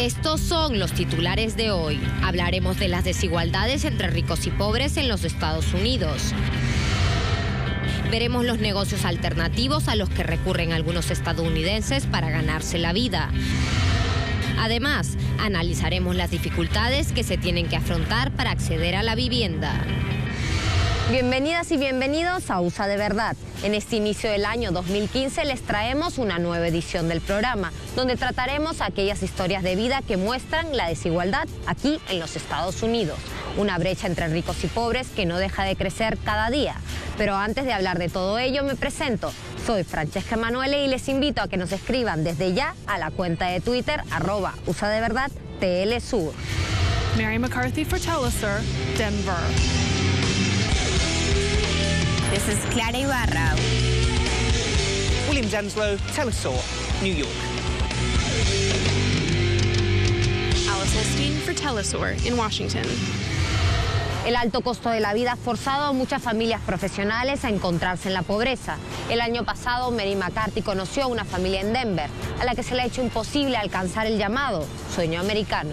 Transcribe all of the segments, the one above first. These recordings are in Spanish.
Estos son los titulares de hoy. Hablaremos de las desigualdades entre ricos y pobres en los Estados Unidos. Veremos los negocios alternativos a los que recurren algunos estadounidenses para ganarse la vida. Además, analizaremos las dificultades que se tienen que afrontar para acceder a la vivienda. Bienvenidas y bienvenidos a USA de Verdad. En este inicio del año 2015 les traemos una nueva edición del programa, donde trataremos aquellas historias de vida que muestran la desigualdad aquí en los Estados Unidos. Una brecha entre ricos y pobres que no deja de crecer cada día. Pero antes de hablar de todo ello, me presento. Soy Francesca Emanuele y les invito a que nos escriban desde ya a la cuenta de Twitter @USADeVerdad_TLSur. Mary McCarthy for Telesur, Denver. This is Clara Ibarra. William Janslow, Telesur, New York. Alice Esteen for Telesur in Washington. El alto costo de la vida ha forzado a muchas familias profesionales a encontrarse en la pobreza. El año pasado, Mary McCarthy conoció a una familia en Denver, a la que se le ha hecho imposible alcanzar el llamado sueño americano.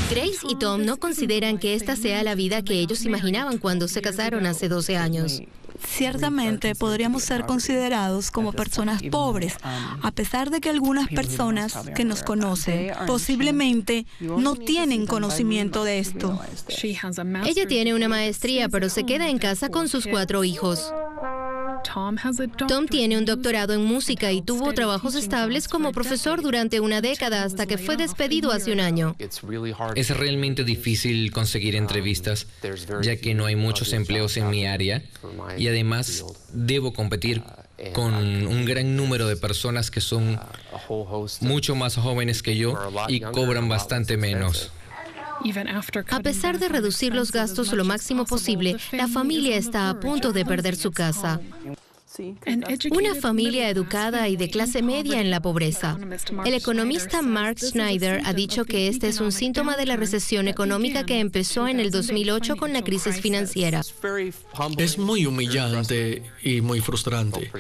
Grace y Tom no consideran que esta sea la vida que ellos imaginaban cuando se casaron hace 12 años. Ciertamente podríamos ser considerados como personas pobres, a pesar de que algunas personas que nos conocen posiblemente no tienen conocimiento de esto. Ella tiene una maestría, pero se queda en casa con sus 4 hijos. Tom tiene un doctorado en música y tuvo trabajos estables como profesor durante una década hasta que fue despedido hace un año. Es realmente difícil conseguir entrevistas, ya que no hay muchos empleos en mi área y además debo competir con un gran número de personas que son mucho más jóvenes que yo y cobran bastante menos. A pesar de reducir los gastos lo máximo posible, la familia está a punto de perder su casa. Una familia educada y de clase media en la pobreza. El economista Mark Schneider ha dicho que este es un síntoma de la recesión económica que empezó en el 2008 con la crisis financiera. Es muy humillante y muy frustrante.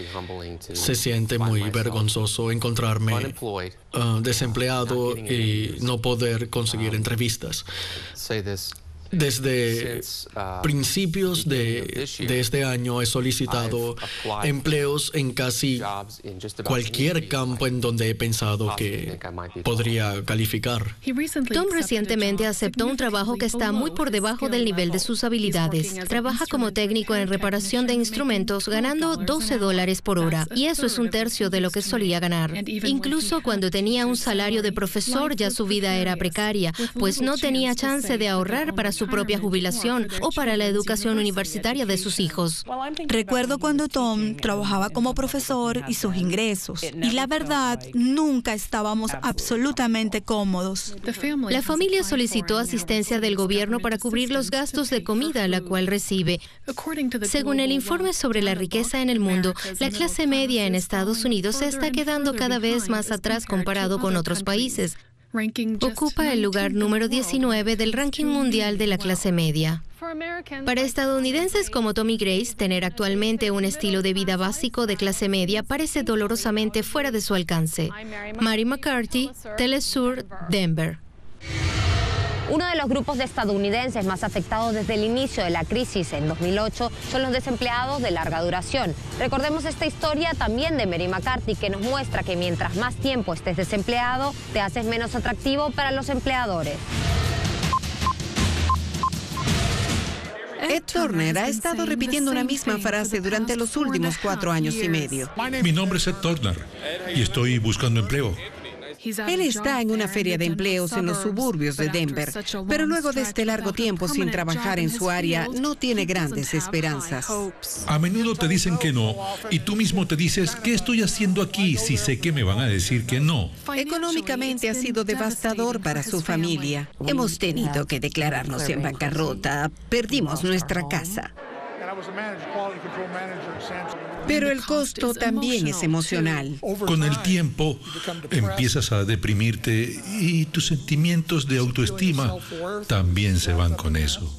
Se siente muy vergonzoso encontrarme desempleado y no poder conseguir entrevistas. Desde principios de este año he solicitado empleos en casi cualquier campo en donde he pensado que podría calificar. Tom recientemente aceptó un trabajo que está muy por debajo del nivel de sus habilidades. Trabaja como técnico en reparación de instrumentos, ganando $12 por hora. Y eso es un tercio de lo que solía ganar. Incluso cuando tenía un salario de profesor, ya su vida era precaria, pues no tenía chance de ahorrar para su propia jubilación o para la educación universitaria de sus hijos. Recuerdo cuando Tom trabajaba como profesor y sus ingresos, y la verdad, nunca estábamos absolutamente cómodos. La familia solicitó asistencia del gobierno para cubrir los gastos de comida, la cual recibe. Según el informe sobre la riqueza en el mundo, la clase media en Estados Unidos se está quedando cada vez más atrás comparado con otros países. Ocupa el lugar número 19 del ranking mundial de la clase media. Para estadounidenses como Tom y Grace, tener actualmente un estilo de vida básico de clase media parece dolorosamente fuera de su alcance. Mary McCarthy, Telesur, Denver. Uno de los grupos de estadounidenses más afectados desde el inicio de la crisis en 2008 son los desempleados de larga duración. Recordemos esta historia también de Mary McCarthy, que nos muestra que mientras más tiempo estés desempleado, te haces menos atractivo para los empleadores. Ed Turner ha estado repitiendo una misma frase durante los últimos 4 años y medio. Mi nombre es Ed Turner y estoy buscando empleo. Él está en una feria de empleos en los suburbios de Denver, pero luego de este largo tiempo sin trabajar en su área, no tiene grandes esperanzas. A menudo te dicen que no, y tú mismo te dices, ¿qué estoy haciendo aquí si sé que me van a decir que no? Económicamente ha sido devastador para su familia. Hemos tenido que declararnos en bancarrota, perdimos nuestra casa. Pero el costo también es emocional. Con el tiempo empiezas a deprimirte y tus sentimientos de autoestima también se van con eso.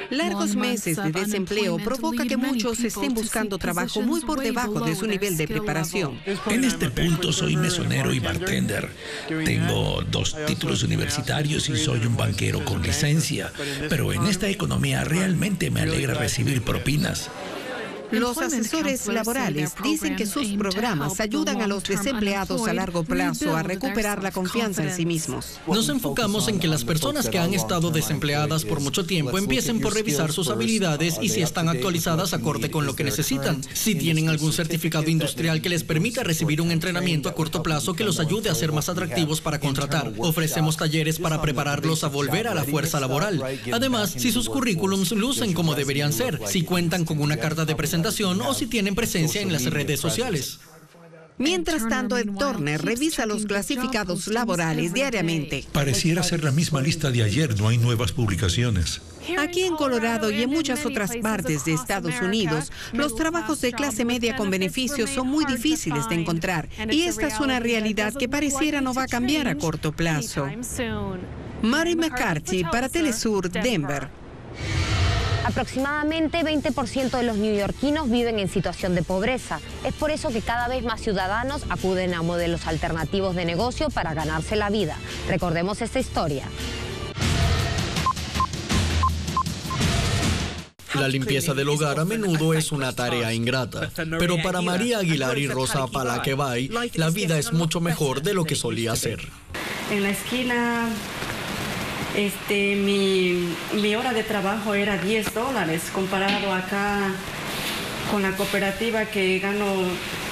Largos meses de desempleo provoca que muchos estén buscando trabajo muy por debajo de su nivel de preparación. En este punto soy mesonero y bartender. Tengo 2 títulos universitarios y soy un banquero con licencia. Pero en esta economía realmente me alegra recibir propinas. Los asesores laborales dicen que sus programas ayudan a los desempleados a largo plazo a recuperar la confianza en sí mismos. Nos enfocamos en que las personas que han estado desempleadas por mucho tiempo empiecen por revisar sus habilidades y si están actualizadas acorde con lo que necesitan. Si tienen algún certificado industrial que les permita recibir un entrenamiento a corto plazo que los ayude a ser más atractivos para contratar. Ofrecemos talleres para prepararlos a volver a la fuerza laboral. Además, si sus currículums lucen como deberían ser, si cuentan con una carta de presentación o si tienen presencia en las redes sociales. Mientras tanto, Ed Turner revisa los clasificados laborales diariamente. Pareciera ser la misma lista de ayer, no hay nuevas publicaciones. Aquí en Colorado y en muchas otras partes de Estados Unidos, los trabajos de clase media con beneficios son muy difíciles de encontrar. Y esta es una realidad que pareciera no va a cambiar a corto plazo. Mary McCarthy para Telesur, Denver. Aproximadamente 20% de los neoyorquinos viven en situación de pobreza. Es por eso que cada vez más ciudadanos acuden a modelos alternativos de negocio para ganarse la vida. Recordemos esta historia. La limpieza del hogar a menudo es una tarea ingrata, pero para María Aguilar y Rosa Palaquebay, la vida es mucho mejor de lo que solía ser. En la esquina, mi hora de trabajo era $10, comparado acá con la cooperativa que gano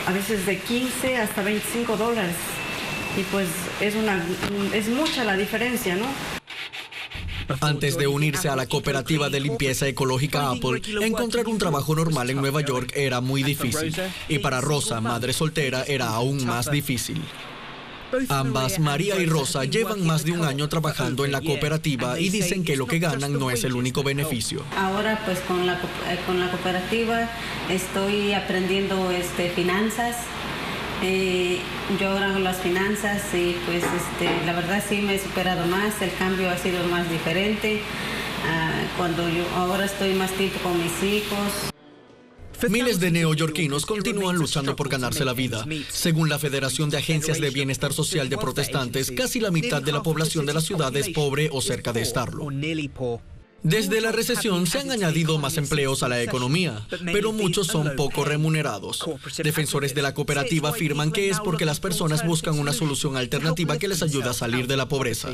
a veces de $15 hasta $25. Y pues es mucha la diferencia, ¿no? Antes de unirse a la cooperativa de limpieza ecológica Apple, encontrar un trabajo normal en Nueva York era muy difícil. Y para Rosa, madre soltera, era aún más difícil. Ambas, María y Rosa, llevan más de un año trabajando en la cooperativa y dicen que lo que ganan no es el único beneficio. Ahora pues con la cooperativa estoy aprendiendo finanzas. Yo ahora hago las finanzas y pues la verdad sí me he superado más, el cambio ha sido más diferente. Cuando yo ahora estoy más tiempo con mis hijos. Miles de neoyorquinos continúan luchando por ganarse la vida. Según la Federación de Agencias de Bienestar Social de Protestantes, casi la mitad de la población de la ciudad es pobre o cerca de estarlo. Desde la recesión se han añadido más empleos a la economía, pero muchos son poco remunerados. Defensores de la cooperativa afirman que es porque las personas buscan una solución alternativa que les ayude a salir de la pobreza.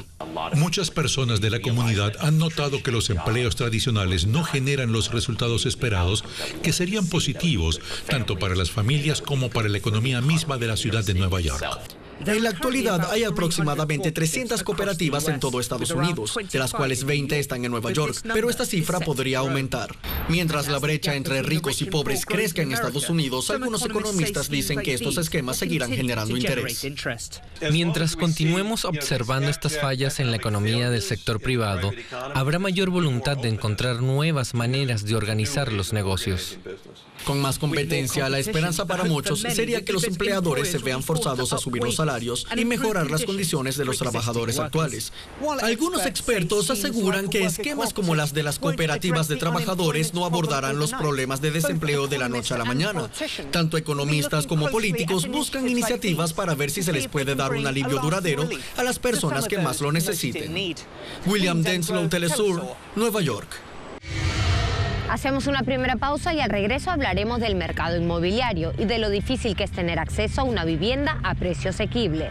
Muchas personas de la comunidad han notado que los empleos tradicionales no generan los resultados esperados que serían positivos tanto para las familias como para la economía misma de la ciudad de Nueva York. En la actualidad hay aproximadamente 300 cooperativas en todo Estados Unidos, de las cuales 20 están en Nueva York, pero esta cifra podría aumentar. Mientras la brecha entre ricos y pobres crezca en Estados Unidos, algunos economistas dicen que estos esquemas seguirán generando interés. Mientras continuemos observando estas fallas en la economía del sector privado, habrá mayor voluntad de encontrar nuevas maneras de organizar los negocios. Con más competencia, la esperanza para muchos sería que los empleadores se vean forzados a subir los salarios y mejorar las condiciones de los trabajadores actuales. Algunos expertos aseguran que esquemas como las de las cooperativas de trabajadores no abordarán los problemas de desempleo de la noche a la mañana. Tanto economistas como políticos buscan iniciativas para ver si se les puede dar un alivio duradero a las personas que más lo necesiten. William Denslow, Telesur, Nueva York. Hacemos una primera pausa y al regreso hablaremos del mercado inmobiliario y de lo difícil que es tener acceso a una vivienda a precio asequible.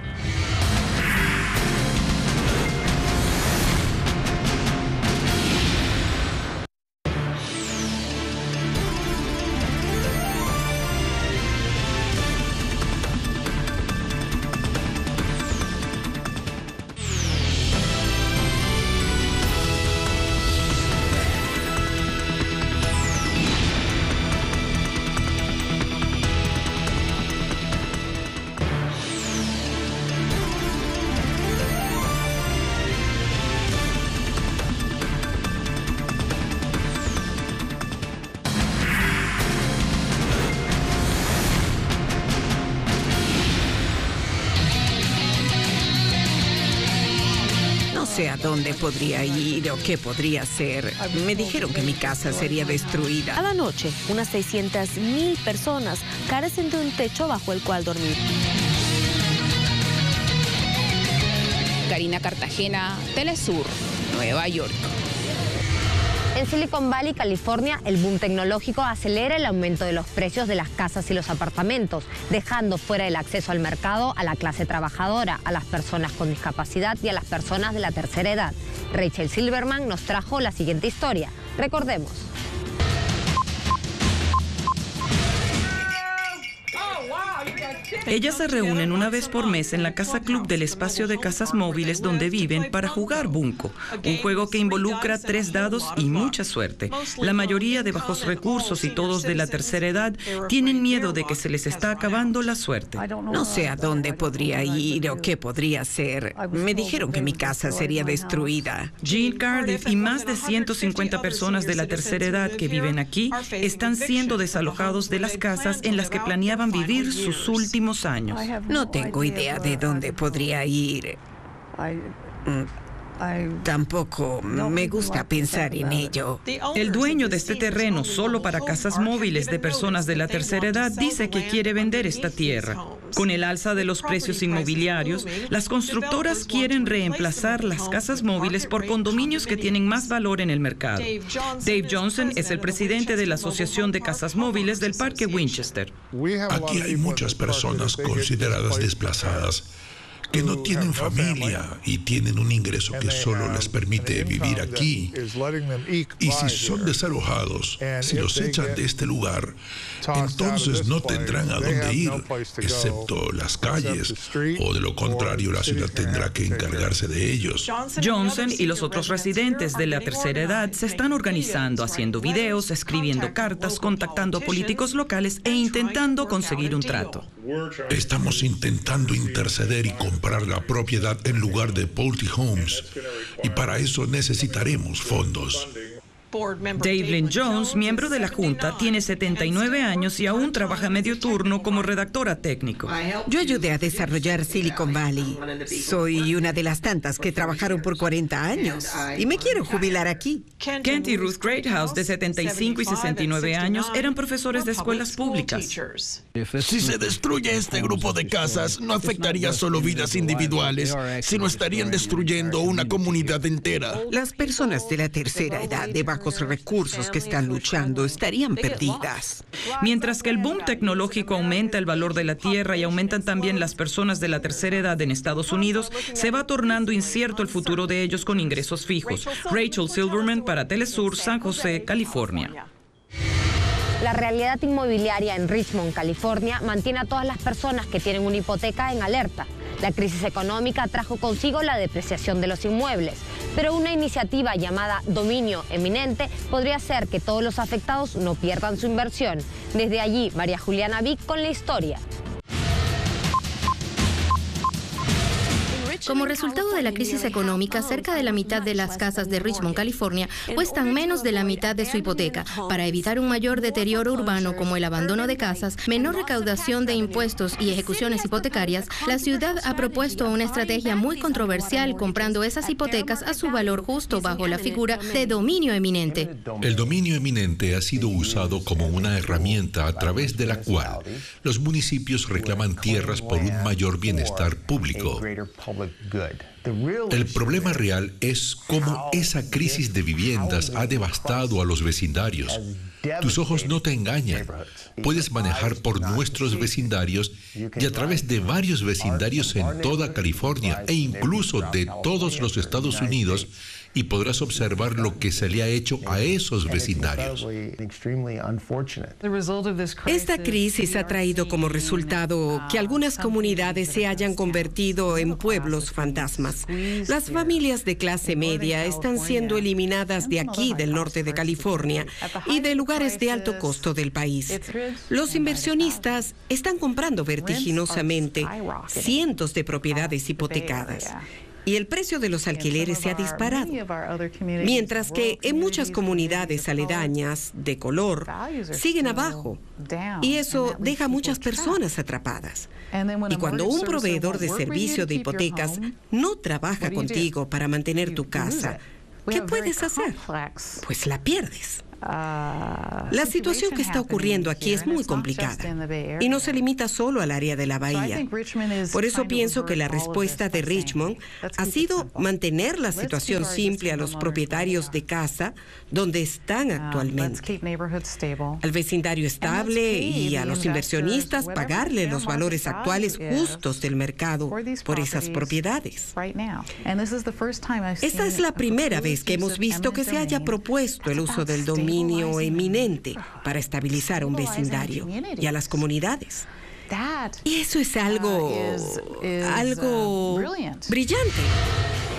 dónde podría ir o qué podría hacer. Me dijeron que mi casa sería destruida. Cada noche, unas 600.000 personas carecen de un techo bajo el cual dormir. Karina Cartagena, Telesur, Nueva York. En Silicon Valley, California, el boom tecnológico acelera el aumento de los precios de las casas y los apartamentos, dejando fuera del acceso al mercado a la clase trabajadora, a las personas con discapacidad y a las personas de la tercera edad. Rachel Silverman nos trajo la siguiente historia. Recordemos. Ellas se reúnen una vez por mes en la Casa Club del espacio de casas móviles donde viven para jugar Bunco, un juego que involucra 3 dados y mucha suerte. La mayoría de bajos recursos y todos de la tercera edad tienen miedo de que se les está acabando la suerte. No sé a dónde podría ir o qué podría hacer. Me dijeron que mi casa sería destruida. Jill Cardiff y más de 150 personas de la tercera edad que viven aquí están siendo desalojados de las casas en las que planeaban vivir sus últimos años. No tengo idea de dónde podría ir. Tampoco me gusta pensar en ello. El dueño de este terreno solo para casas móviles de personas de la tercera edad dice que quiere vender esta tierra. Con el alza de los precios inmobiliarios, las constructoras quieren reemplazar las casas móviles por condominios que tienen más valor en el mercado. Dave Johnson es el presidente de la Asociación de Casas Móviles del Parque Winchester. Aquí hay muchas personas consideradas desplazadas que no tienen familia y tienen un ingreso que solo les permite vivir aquí. Y si son desalojados, si los echan de este lugar, entonces no tendrán a dónde ir, excepto las calles, o de lo contrario la ciudad tendrá que encargarse de ellos. Johnson y los otros residentes de la tercera edad se están organizando, haciendo videos, escribiendo cartas, contactando a políticos locales e intentando conseguir un trato. Estamos intentando interceder y comprar la propiedad en lugar de Pulte Homes, y para eso necesitaremos fondos. Dave Lynn Jones, miembro de la Junta, tiene 79 años y aún trabaja medio turno como redactora técnico. Yo ayudé a desarrollar Silicon Valley. Soy una de las tantas que trabajaron por 40 años y me quiero jubilar aquí. Kent y Ruth Greathouse, de 75 y 69 años, eran profesores de escuelas públicas. Si se destruye este grupo de casas, no afectaría solo vidas individuales, sino estarían destruyendo una comunidad entera. Las personas de la tercera edad de bajos recursos que están luchando estarían perdidas. Mientras que el boom tecnológico aumenta el valor de la tierra y aumentan también las personas de la tercera edad en Estados Unidos, se va tornando incierto el futuro de ellos con ingresos fijos. Rachel Silverman para Telesur, San José, California. La realidad inmobiliaria en Richmond, California, mantiene a todas las personas que tienen una hipoteca en alerta. La crisis económica trajo consigo la depreciación de los inmuebles, pero una iniciativa llamada Dominio Eminente podría hacer que todos los afectados no pierdan su inversión. Desde allí, María Juliana Vic con la historia. Como resultado de la crisis económica, cerca de la mitad de las casas de Richmond, California, cuestan menos de la mitad de su hipoteca. Para evitar un mayor deterioro urbano como el abandono de casas, menor recaudación de impuestos y ejecuciones hipotecarias, la ciudad ha propuesto una estrategia muy controversial comprando esas hipotecas a su valor justo bajo la figura de dominio eminente. El dominio eminente ha sido usado como una herramienta a través de la cual los municipios reclaman tierras por un mayor bienestar público. El problema real es cómo esa crisis de viviendas ha devastado a los vecindarios. Tus ojos no te engañan. Puedes manejar por nuestros vecindarios y a través de varios vecindarios en toda California e incluso de todos los Estados Unidos, y podrás observar lo que se le ha hecho a esos vecindarios. Esta crisis ha traído como resultado que algunas comunidades se hayan convertido en pueblos fantasmas. Las familias de clase media están siendo eliminadas de aquí, del norte de California, y de lugares de alto costo del país. Los inversionistas están comprando vertiginosamente cientos de propiedades hipotecadas. y el precio de los alquileres se ha disparado. Mientras que en muchas comunidades aledañas de color siguen abajo, y eso deja a muchas personas atrapadas. Y cuando un proveedor de servicio de hipotecas no trabaja contigo para mantener tu casa, ¿qué puedes hacer? Pues la pierdes. La situación que está ocurriendo aquí es muy complicada y no se limita solo al área de la bahía. Por eso pienso que la respuesta de Richmond ha sido mantener la situación simple a los propietarios de casa donde están actualmente, al vecindario estable y a los inversionistas pagarle los valores actuales justos del mercado por esas propiedades. Esta es la primera vez que hemos visto que se haya propuesto el uso del dominio eminente para estabilizar un vecindario y a las comunidades. Y eso es algo brillante.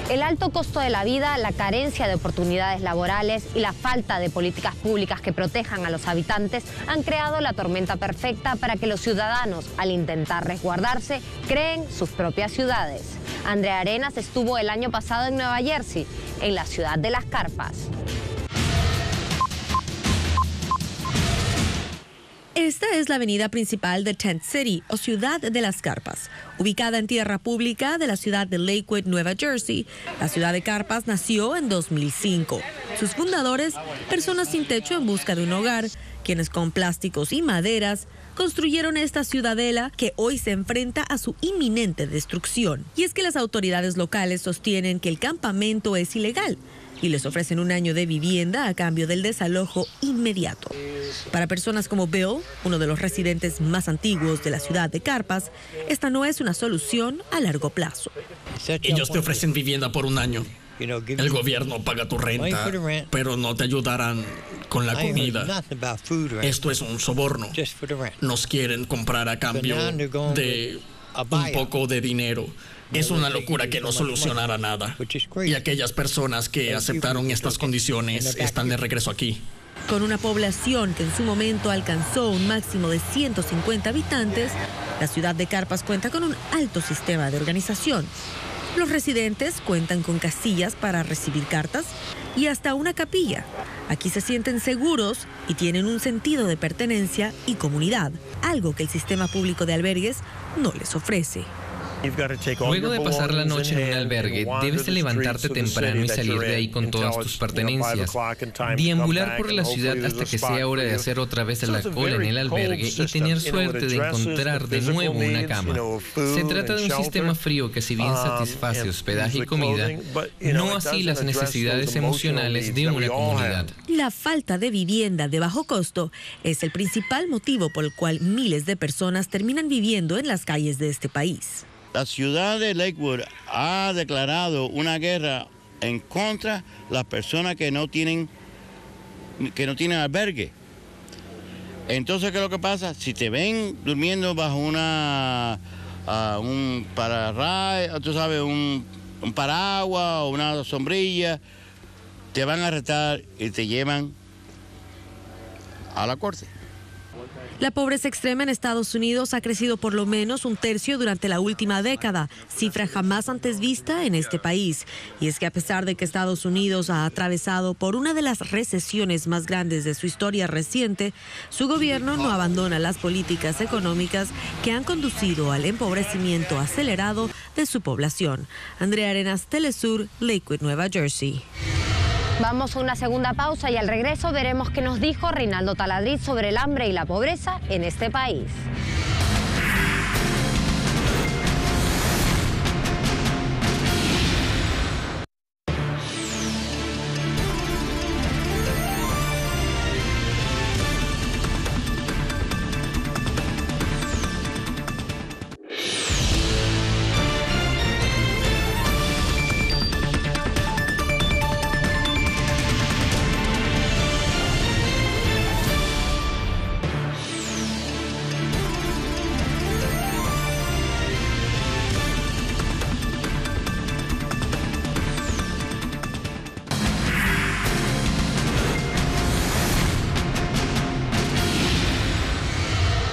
El alto costo de la vida, la carencia de oportunidades laborales y la falta de políticas públicas que protejan a los habitantes han creado la tormenta perfecta para que los ciudadanos, al intentar resguardarse, creen sus propias ciudades. Andrea Arenas estuvo el año pasado en Nueva Jersey, en la ciudad de Las Carpas. Esta es la avenida principal de Tent City, o Ciudad de las Carpas. Ubicada en tierra pública de la ciudad de Lakewood, Nueva Jersey, la ciudad de Carpas nació en 2005. Sus fundadores, personas sin techo en busca de un hogar, quienes con plásticos y maderas construyeron esta ciudadela que hoy se enfrenta a su inminente destrucción. Y es que las autoridades locales sostienen que el campamento es ilegal y les ofrecen un año de vivienda a cambio del desalojo inmediato. Para personas como Bill, uno de los residentes más antiguos de la ciudad de Carpas, esta no es una solución a largo plazo. Ellos te ofrecen vivienda por un año. El gobierno paga tu renta, pero no te ayudarán con la comida. Esto es un soborno. Nos quieren comprar a cambio de un poco de dinero. Es una locura que no solucionará nada. Y aquellas personas que aceptaron estas condiciones están de regreso aquí. Con una población que en su momento alcanzó un máximo de 150 habitantes, la ciudad de Carpas cuenta con un alto sistema de organización. Los residentes cuentan con casillas para recibir cartas y hasta una capilla. Aquí se sienten seguros y tienen un sentido de pertenencia y comunidad, algo que el sistema público de albergues no les ofrece. Luego de pasar la noche en un albergue, debes de levantarte temprano y salir de ahí con todas tus pertenencias. Deambular por la ciudad hasta que sea hora de hacer otra vez la cola en el albergue y tener suerte de encontrar de nuevo una cama. Se trata de un sistema frío que, si bien satisface hospedaje y comida, no así las necesidades emocionales de una comunidad. La falta de vivienda de bajo costo es el principal motivo por el cual miles de personas terminan viviendo en las calles de este país. La ciudad de Lakewood ha declarado una guerra en contra de las personas que no tienen albergue. Entonces, ¿qué es lo que pasa? Si te ven durmiendo bajo un pararrayos, tú sabes, un paraguas o una sombrilla, te van a arrestar y te llevan a la corte. La pobreza extrema en Estados Unidos ha crecido por lo menos un tercio durante la última década, cifra jamás antes vista en este país. Y es que a pesar de que Estados Unidos ha atravesado por una de las recesiones más grandes de su historia reciente, su gobierno no abandona las políticas económicas que han conducido al empobrecimiento acelerado de su población. Andrea Arenas, Telesur, Lakewood, Nueva Jersey. Vamos a una segunda pausa y al regreso veremos qué nos dijo Reinaldo Taladriz sobre el hambre y la pobreza en este país.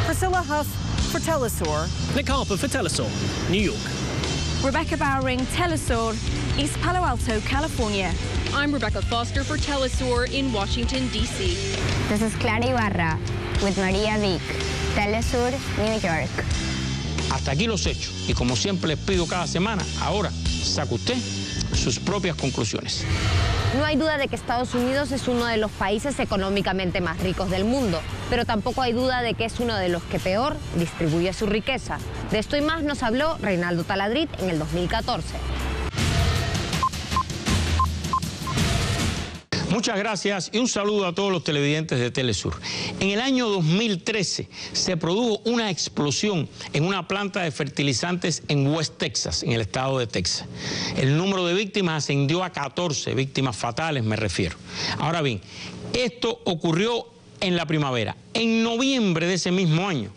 Priscilla Huff for Telesur. Nick Harper for Telesur, New York. Rebecca Bowring, Telesur, East Palo Alto, California. I'm Rebecca Foster for Telesur in Washington, D.C. This is Clara Ibarra with Maria Vick, Telesur, New York. Hasta aquí los hechos. Y como siempre les pido cada semana, ahora saque usted sus propias conclusiones. No hay duda de que Estados Unidos es uno de los países económicamente más ricos del mundo, pero tampoco hay duda de que es uno de los que peor distribuye su riqueza. De esto y más nos habló Reinaldo Taladrid en el 2014. Muchas gracias y un saludo a todos los televidentes de Telesur. En el año 2013 se produjo una explosión en una planta de fertilizantes en West Texas, en el estado de Texas. El número de víctimas ascendió a 14, víctimas fatales me refiero. Ahora bien, esto ocurrió en la primavera. En noviembre de ese mismo año,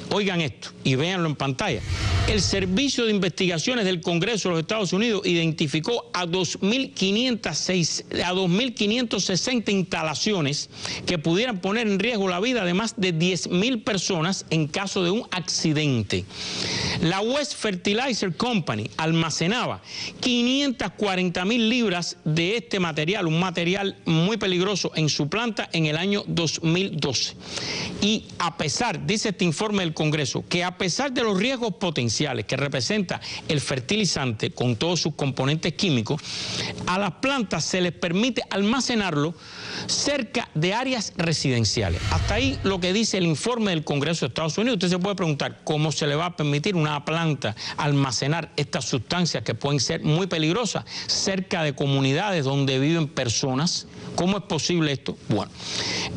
oigan esto y véanlo en pantalla, el Servicio de Investigaciones del Congreso de los Estados Unidos identificó a 2.560 instalaciones que pudieran poner en riesgo la vida de más de 10.000 personas en caso de un accidente. La West Fertilizer Company almacenaba 540.000 libras de este material, un material muy peligroso, en su planta en el año 2012. Y a pesar, dice este informe del Congreso, que a pesar de los riesgos potenciales que representa el fertilizante con todos sus componentes químicos, a las plantas se les permite almacenarlo cerca de áreas residenciales. Hasta ahí lo que dice el informe del Congreso de Estados Unidos. Usted se puede preguntar cómo se le va a permitir a una planta almacenar estas sustancias que pueden ser muy peligrosas cerca de comunidades donde viven personas. ¿Cómo es posible esto? Bueno,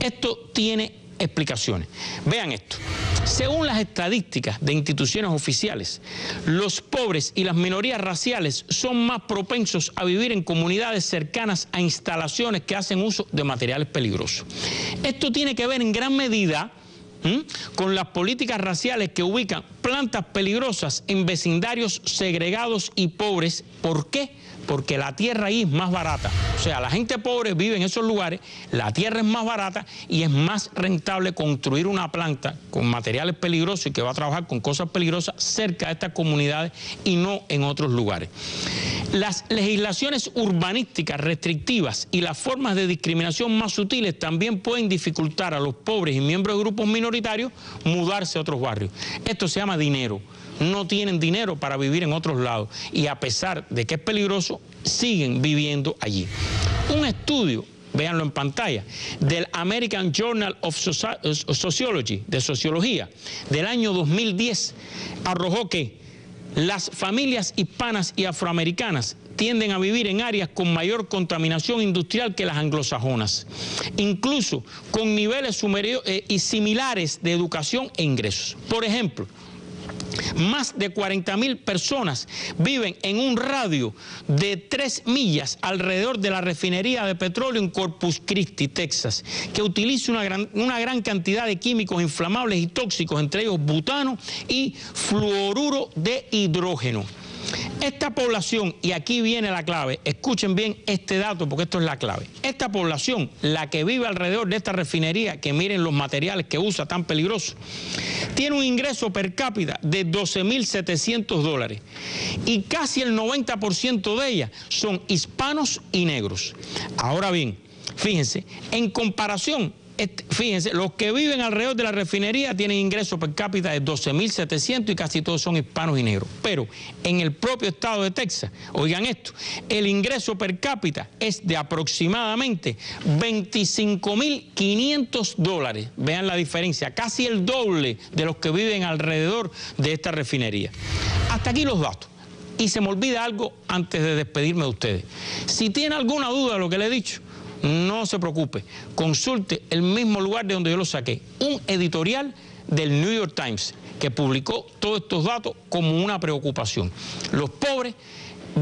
esto tiene explicaciones. Vean esto. Según las estadísticas de instituciones oficiales, los pobres y las minorías raciales son más propensos a vivir en comunidades cercanas a instalaciones que hacen uso de materiales peligrosos. Esto tiene que ver en gran medida con las políticas raciales que ubican plantas peligrosas en vecindarios segregados y pobres. ¿Por qué? Porque la tierra ahí es más barata. O sea, la gente pobre vive en esos lugares, la tierra es más barata y es más rentable construir una planta con materiales peligrosos y que va a trabajar con cosas peligrosas cerca de estas comunidades y no en otros lugares. Las legislaciones urbanísticas restrictivas y las formas de discriminación más sutiles también pueden dificultar a los pobres y miembros de grupos minoritarios mudarse a otros barrios. Esto se llama dinero. No tienen dinero para vivir en otros lados y a pesar de que es peligroso, siguen viviendo allí. Un estudio, véanlo en pantalla, del American Journal of Sociology, de Sociología, del año 2010, arrojó que las familias hispanas y afroamericanas tienden a vivir en áreas con mayor contaminación industrial que las anglosajonas, incluso con niveles y similares de educación e ingresos. Por ejemplo, más de 40.000 personas viven en un radio de 3 millas alrededor de la refinería de petróleo en Corpus Christi, Texas, que utiliza una gran cantidad de químicos inflamables y tóxicos, entre ellos butano y fluoruro de hidrógeno. Esta población, y aquí viene la clave, escuchen bien este dato porque esto es la clave. Esta población, la que vive alrededor de esta refinería, que miren los materiales que usa tan peligrosos, tiene un ingreso per cápita de $12.700 y casi el 90% de ellas son hispanos y negros. Ahora bien, fíjense, en comparación, fíjense, los que viven alrededor de la refinería tienen ingresos per cápita de $12.700 y casi todos son hispanos y negros. Pero en el propio estado de Texas, oigan esto, el ingreso per cápita es de aproximadamente $25.500. Vean la diferencia, casi el doble de los que viven alrededor de esta refinería. Hasta aquí los datos. Y se me olvida algo antes de despedirme de ustedes. Si tiene alguna duda de lo que le he dicho, no se preocupe, consulte el mismo lugar de donde yo lo saqué, un editorial del New York Times que publicó todos estos datos como una preocupación. Los pobres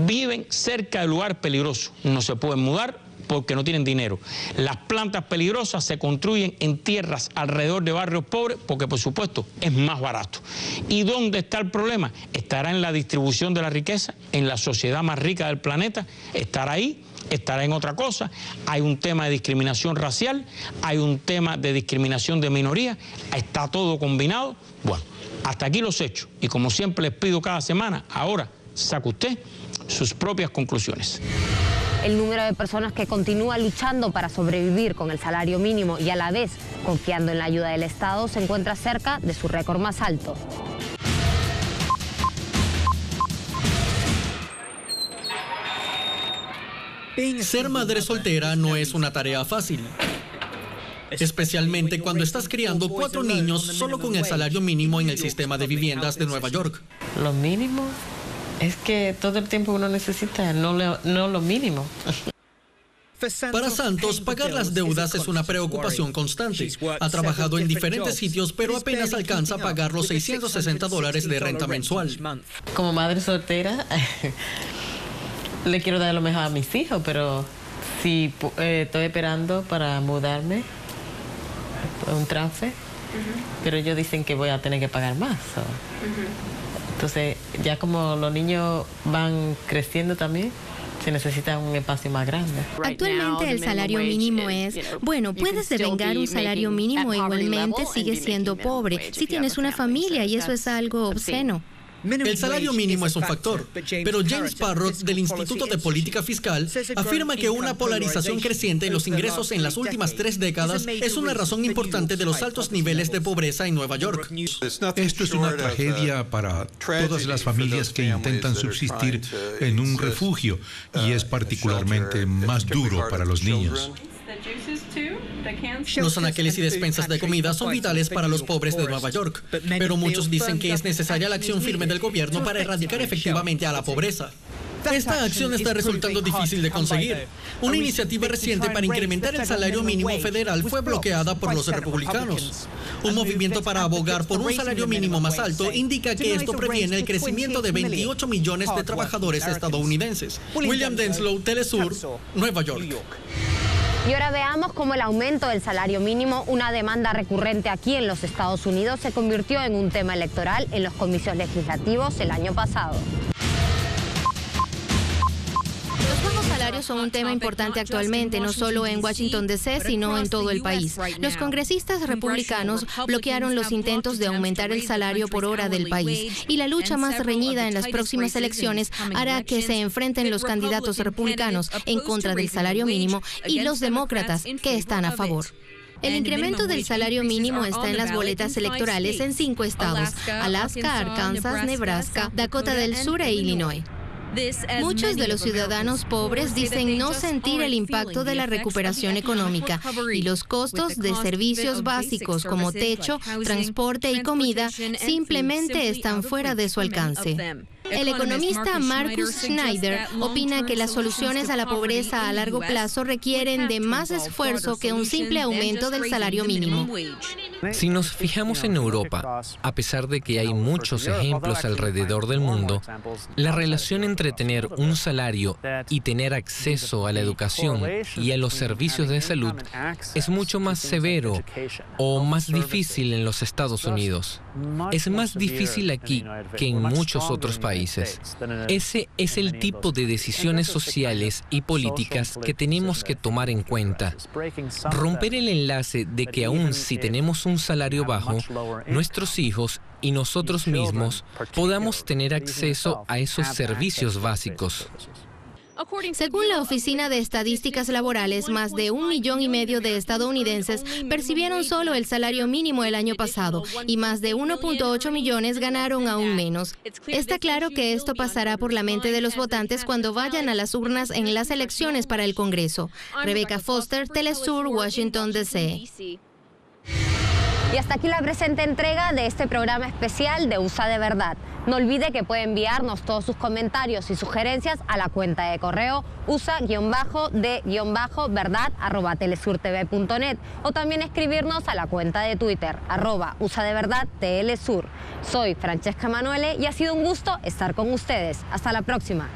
viven cerca de lugares peligrosos, no se pueden mudar porque no tienen dinero. Las plantas peligrosas se construyen en tierras alrededor de barrios pobres porque, por supuesto, es más barato. ¿Y dónde está el problema? Estará en la distribución de la riqueza, en la sociedad más rica del planeta, estará ahí. Estará en otra cosa. Hay un tema de discriminación racial, hay un tema de discriminación de minorías, está todo combinado. Bueno, hasta aquí los hechos. Y como siempre les pido cada semana, ahora saque usted sus propias conclusiones. El número de personas que continúa luchando para sobrevivir con el salario mínimo y a la vez confiando en la ayuda del Estado se encuentra cerca de su récord más alto. Ser madre soltera no es una tarea fácil, especialmente cuando estás criando 4 niños solo con el salario mínimo en el sistema de viviendas de Nueva York. Lo mínimo es que todo el tiempo uno necesita, no lo mínimo. Para Santos, pagar las deudas es una preocupación constante. Ha trabajado en diferentes sitios, pero apenas alcanza a pagar los $660 de renta mensual. Como madre soltera, le quiero dar lo mejor a mis hijos, pero si estoy esperando para mudarme, un transfer, pero ellos dicen que voy a tener que pagar más. Entonces, ya como los niños van creciendo también, se necesita un espacio más grande. Actualmente el salario mínimo es, bueno, puedes devengar un salario mínimo, igualmente sigues siendo pobre si tienes una familia y eso es algo obsceno. El salario mínimo es un factor, pero James Parrott del Instituto de Política Fiscal afirma que una polarización creciente en los ingresos en las últimas 3 décadas es una razón importante de los altos niveles de pobreza en Nueva York. Esto es una tragedia para todas las familias que intentan subsistir en un refugio y es particularmente más duro para los niños. Los anaqueles y despensas de comida son vitales para los pobres de Nueva York, pero muchos dicen que es necesaria la acción firme del gobierno para erradicar efectivamente a la pobreza. Esta acción está resultando difícil de conseguir. Una iniciativa reciente para incrementar el salario mínimo federal fue bloqueada por los republicanos. Un movimiento para abogar por un salario mínimo más alto indica que esto previene el crecimiento de 28 millones de trabajadores estadounidenses. William Denslow, Telesur, Nueva York. Y ahora veamos cómo el aumento del salario mínimo, una demanda recurrente aquí en los Estados Unidos, se convirtió en un tema electoral en los comicios legislativos el año pasado. Los bajos salarios son un tema importante actualmente, no solo en Washington, D.C., sino en todo el país. Los congresistas republicanos bloquearon los intentos de aumentar el salario por hora del país, y la lucha más reñida en las próximas elecciones hará que se enfrenten los candidatos republicanos en contra del salario mínimo y los demócratas que están a favor. El incremento del salario mínimo está en las boletas electorales en 5 estados: Alaska, Arkansas, Nebraska, Dakota del Sur e Illinois. Muchos de los ciudadanos pobres dicen no sentir el impacto de la recuperación económica y los costos de servicios básicos como techo, transporte y comida simplemente están fuera de su alcance. El economista Marcus Schneider opina que las soluciones a la pobreza a largo plazo requieren de más esfuerzo que un simple aumento del salario mínimo. Si nos fijamos en Europa, a pesar de que hay muchos ejemplos alrededor del mundo, la relación entre tener un salario y tener acceso a la educación y a los servicios de salud es mucho más severo o más difícil en los Estados Unidos. Es más difícil aquí que en muchos otros países. Ese es el tipo de decisiones sociales y políticas que tenemos que tomar en cuenta. Romper el enlace de que aún si tenemos un salario bajo, nuestros hijos y nosotros mismos podamos tener acceso a esos servicios básicos. Según la Oficina de Estadísticas Laborales, más de 1,5 millones de estadounidenses percibieron solo el salario mínimo el año pasado y más de 1,8 millones ganaron aún menos. Está claro que esto pasará por la mente de los votantes cuando vayan a las urnas en las elecciones para el Congreso. Rebecca Foster, Telesur, Washington, D.C. Y hasta aquí la presente entrega de este programa especial de USA de Verdad. No olvide que puede enviarnos todos sus comentarios y sugerencias a la cuenta de correo usa-de-verdad@telesurtv.net o también escribirnos a la cuenta de Twitter @usadeverdadtlsur. Soy Francesca Emanuele y ha sido un gusto estar con ustedes. Hasta la próxima.